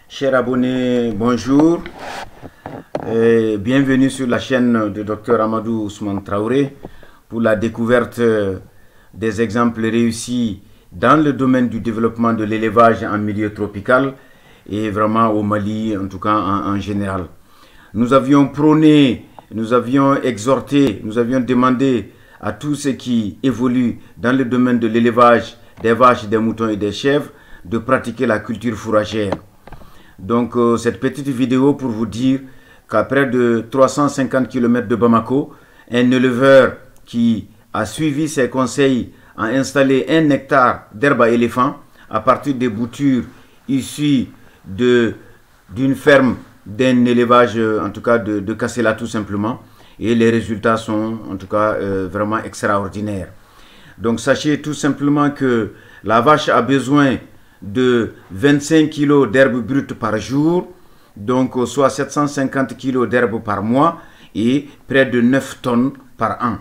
Chers abonnés, bonjour et bienvenue sur la chaîne de Dr Amadou Ousmane Traoré pour la découverte des exemples réussis dans le domaine du développement de l'élevage en milieu tropical et vraiment au Mali, en tout cas en général. Nous avions prôné, nous avions exhorté, nous avions demandé à tous ceux qui évoluent dans le domaine de l'élevage des vaches, des moutons et des chèvres de pratiquer la culture fourragère. Donc cette petite vidéo pour vous dire qu'à près de 350 km de Bamako, un éleveur qui a suivi ses conseils a installé 1 hectare d'herbe à éléphant à partir des boutures issues d'une ferme, d'un élevage en tout cas de Kassela tout simplement, et les résultats sont en tout cas vraiment extraordinaires. Donc sachez tout simplement que la vache a besoin de 25 kg d'herbe brute par jour, donc soit 750 kg d'herbe par mois et près de 9 tonnes par an.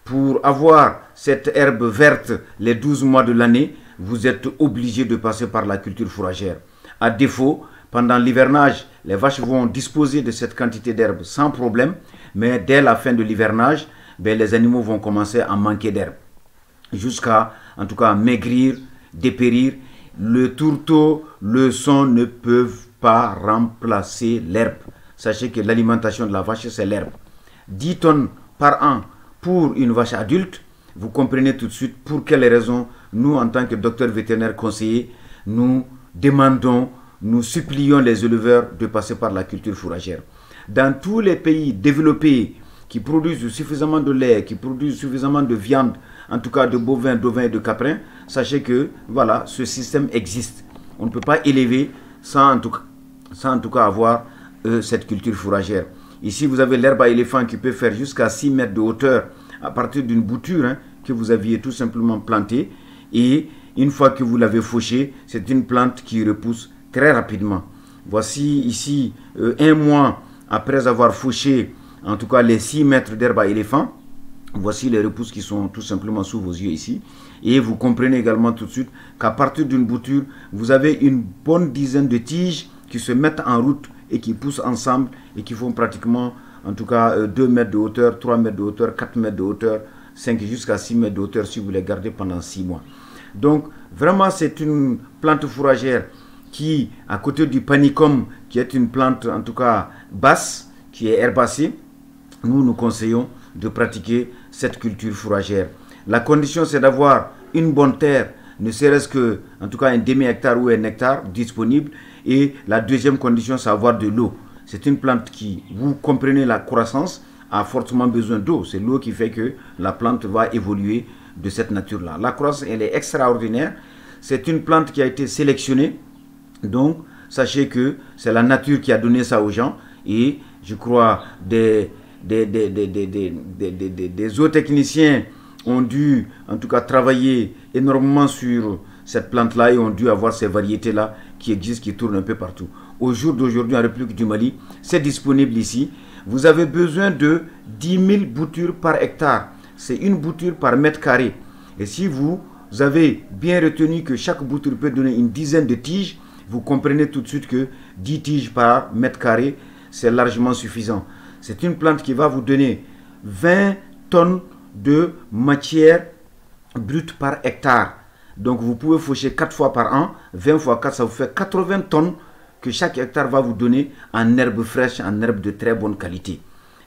Pour avoir cette herbe verte les 12 mois de l'année, vous êtes obligé de passer par la culture fourragère. À défaut, pendant l'hivernage, les vaches vont disposer de cette quantité d'herbe sans problème, mais dès la fin de l'hivernage, les animaux vont commencer à manquer d'herbe, jusqu'à en tout cas maigrir, dépérir. Le tourteau, le son ne peuvent pas remplacer l'herbe. Sachez que l'alimentation de la vache, c'est l'herbe. 10 tonnes par an pour une vache adulte, vous comprenez tout de suite pour quelles raisons nous, en tant que docteur vétérinaire conseiller, nous demandons, nous supplions les éleveurs de passer par la culture fourragère. Dans tous les pays développés qui produisent suffisamment de lait, qui produisent suffisamment de viande, en tout cas de bovins, d'ovins et de caprins, sachez que voilà, ce système existe. On ne peut pas élever sans en tout cas avoir cette culture fourragère. Ici, vous avez l'herbe à éléphant qui peut faire jusqu'à 6 mètres de hauteur à partir d'une bouture que vous aviez tout simplement plantée. Et une fois que vous l'avez fauchée, c'est une plante qui repousse très rapidement. Voici ici 1 mois après avoir fauché en tout cas les 6 mètres d'herbe à éléphant. Voici les repousses qui sont tout simplement sous vos yeux ici. Et vous comprenez également tout de suite qu'à partir d'une bouture, vous avez une bonne dizaine de tiges qui se mettent en route et qui poussent ensemble et qui font pratiquement, en tout cas, 2 mètres de hauteur, 3 mètres de hauteur, 4 mètres de hauteur, 5 jusqu'à 6 mètres de hauteur si vous les gardez pendant 6 mois. Donc, vraiment, c'est une plante fourragère qui, à côté du panicum, qui est une plante, en tout cas, basse, qui est herbacée, nous conseillons de pratiquer cette culture fourragère. La condition, c'est d'avoir une bonne terre, ne serait-ce que, en tout cas, un demi-hectare ou 1 hectare disponible. Et la deuxième condition, c'est avoir de l'eau. C'est une plante qui, vous comprenez, la croissance a fortement besoin d'eau. C'est l'eau qui fait que la plante va évoluer de cette nature-là. La croissance, elle est extraordinaire. C'est une plante qui a été sélectionnée. Donc, sachez que c'est la nature qui a donné ça aux gens. Et je crois des zootechniciens ont dû en tout cas travailler énormément sur cette plante-là et ont dû avoir ces variétés-là qui existent, qui tournent un peu partout. Au jour d'aujourd'hui, en République du Mali, c'est disponible ici. Vous avez besoin de 10 000 boutures par hectare. C'est une bouture par mètre carré. Et si vous avez bien retenu que chaque bouture peut donner une dizaine de tiges, vous comprenez tout de suite que 10 tiges par mètre carré, c'est largement suffisant. C'est une plante qui va vous donner 20 tonnes de matière brute par hectare. Donc vous pouvez faucher 4 fois par an. 20 fois 4, ça vous fait 80 tonnes que chaque hectare va vous donner en herbe fraîche, en herbe de très bonne qualité.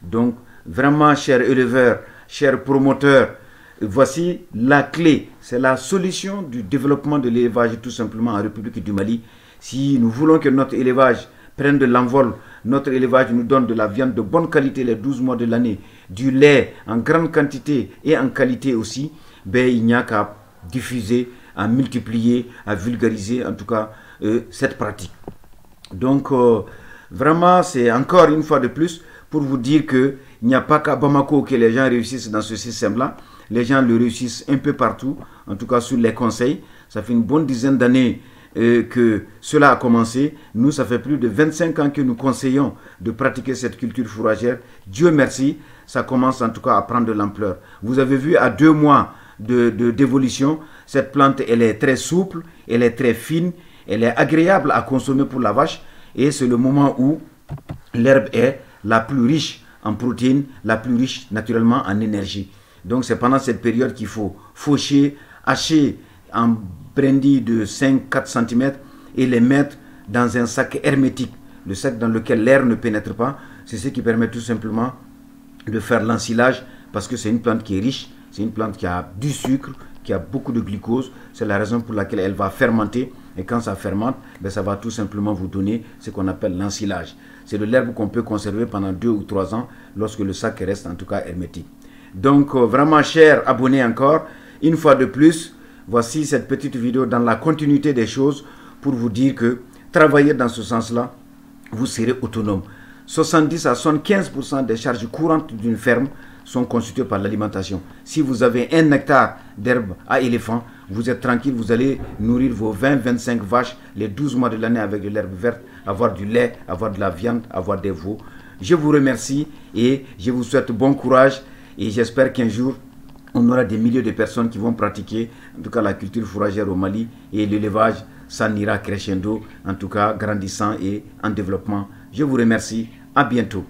Donc vraiment, chers éleveurs, chers promoteurs, voici la clé. C'est la solution du développement de l'élevage tout simplement en République du Mali. Si nous voulons que notre élevage prenne de l'envol, notre élevage nous donne de la viande de bonne qualité les 12 mois de l'année, du lait en grande quantité et en qualité aussi, il n'y a qu'à diffuser, à multiplier, à vulgariser en tout cas cette pratique. Donc vraiment, c'est encore une fois de plus pour vous dire qu'il n'y a pas qu'à Bamako que les gens réussissent dans ce système-là. Les gens le réussissent un peu partout, en tout cas sur les conseils. Ça fait une bonne dizaine d'années que cela a commencé. Nous, ça fait plus de 25 ans que nous conseillons de pratiquer cette culture fourragère. Dieu merci, ça commence en tout cas à prendre de l'ampleur. Vous avez vu à 2 mois d'évolution, cette plante, elle est très souple, elle est très fine, elle est agréable à consommer pour la vache et c'est le moment où l'herbe est la plus riche en protéines, la plus riche naturellement en énergie. Donc c'est pendant cette période qu'il faut faucher, hacher en brindilles de 5-4 cm et les mettre dans un sac hermétique, le sac dans lequel l'air ne pénètre pas. C'est ce qui permet tout simplement de faire l'ensilage parce que c'est une plante qui est riche, c'est une plante qui a du sucre, qui a beaucoup de glucose. C'est la raison pour laquelle elle va fermenter et quand ça fermente, ben ça va tout simplement vous donner ce qu'on appelle l'ensilage. C'est de l'herbe qu'on peut conserver pendant 2 ou 3 ans lorsque le sac reste en tout cas hermétique. Donc vraiment chers abonnés encore, une fois de plus, voici cette petite vidéo dans la continuité des choses pour vous dire que travailler dans ce sens-là, vous serez autonome. 70 à 75% des charges courantes d'une ferme sont constituées par l'alimentation. Si vous avez 1 hectare d'herbe à éléphant, vous êtes tranquille, vous allez nourrir vos 20-25 vaches les 12 mois de l'année avec de l'herbe verte, avoir du lait, avoir de la viande, avoir des veaux. Je vous remercie et je vous souhaite bon courage et j'espère qu'un jour, on aura des milliers de personnes qui vont pratiquer, en tout cas la culture fourragère au Mali et l'élevage s'en ira crescendo, en tout cas grandissant et en développement. Je vous remercie, à bientôt.